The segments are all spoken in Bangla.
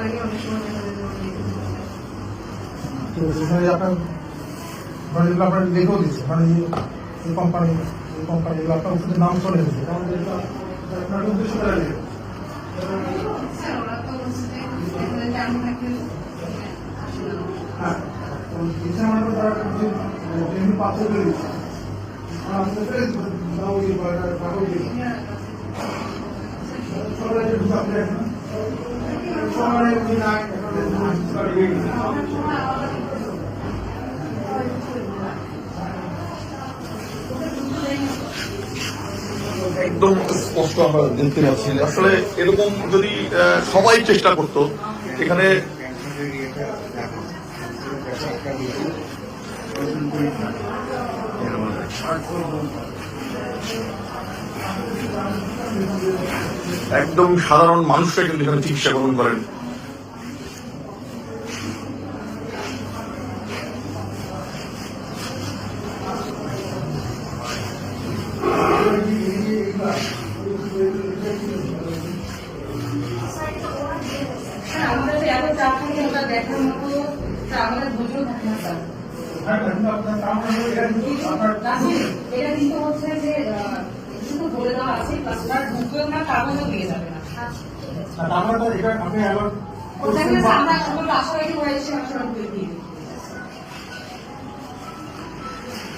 লাগে, অনেক সময় দেখা যায় ঠিক আছে, এখানে আপনার মানে যেগুলো আপনার দেখেও দিচ্ছে, মানে এই কোম্পানিগুলো আপনার ওষুধের নাম চলে গেছে, কারণ আপনার উদ্দেশ্য করা যায়। ওরা তো হচ্ছে যে জানি থাকে হ্যাঁ, ইচ্ছা মানে তারা যেমনি পাত্র তৈরি দিচ্ছে একদম স্পষ্ট আমরা দেখতে পাচ্ছি। আসলে এরকম যদি সবাই চেষ্টা করতো, এখানে একদম সাধারণ মানুষরা কিন্তু এখানে চিকিৎসা গ্রহণ করেন। আমাদের এত চাপ থাকে, ওটা দেখার মতো আমাদের ধৈর্য থাকে না স্যার। এটা কিন্তু হচ্ছে যে শুধু বলে দেওয়া আছে, প্লাস ঢুকবেও না, কাগজও দিয়ে যাবে না।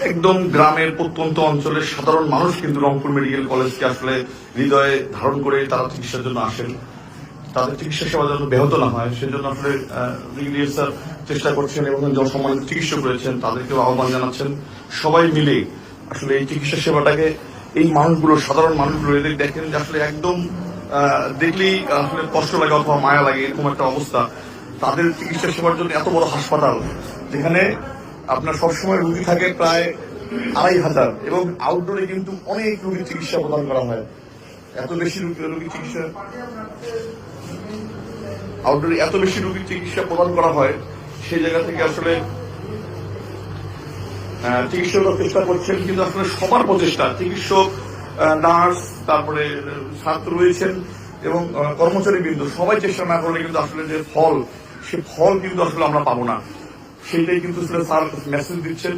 একদম গ্রামের প্রত্যন্ত অঞ্চলের সাধারণ মানুষ কিন্তু রংপুর মেডিকেল কলেজকে আসলে হৃদয়ে ধারণ করে তারা চিকিৎসার জন্য আসেন। তাদের চিকিৎসা সেবা যেন ব্যাহত না হয় সেজন্য আসলে ব্রিগেডিয়ার স্যার চেষ্টা করছেন এবং জনসম্মানিত চিকিৎসক রয়েছেন তাদেরকেও আহ্বান জানাচ্ছেন সবাই মিলে আসলে এই চিকিৎসা সেবাটাকে, এই মানুষগুলো, সাধারণ মানুষগুলো এদের দেখেন যে আসলে একদম দেখলেই আসলে কষ্ট লাগে অথবা মায়া লাগে, এরকম একটা অবস্থা। তাদের চিকিৎসা সেবার জন্য এত বড় হাসপাতাল যেখানে আপনার সবসময় রোগী থাকে প্রায় ২,৫০০ এবং আউটডোরে কিন্তু অনেক রোগীর চিকিৎসা প্রদান করা হয়। এত বেশি রোগী চিকিৎসা আউটডোরে এত বেশি রোগীর চিকিৎসা প্রদান করা হয়, সেই জায়গা থেকে আসলে চিকিৎসকরা চেষ্টা করছেন, কিন্তু আসলে সবার প্রচেষ্টা, চিকিৎসক, নার্স, তারপরে ছাত্র রয়েছেন এবং কর্মচারী বিন্দু সবাই চেষ্টা না করলে কিন্তু আসলে যে ফল, সে ফল কিন্তু আসলে আমরা পাবো না। সেইটাই কিন্তু স্যার মেসেজ দিচ্ছেন,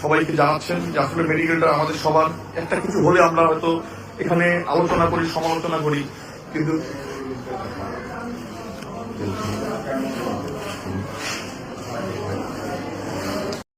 সবাইকে জানাচ্ছেন যে আসলে মেডিকেলটা আমাদের সবার, একটা কিছু হলে আমরা হয়তো এখানে আলোচনা করি, সমালোচনা করি, কিন্তু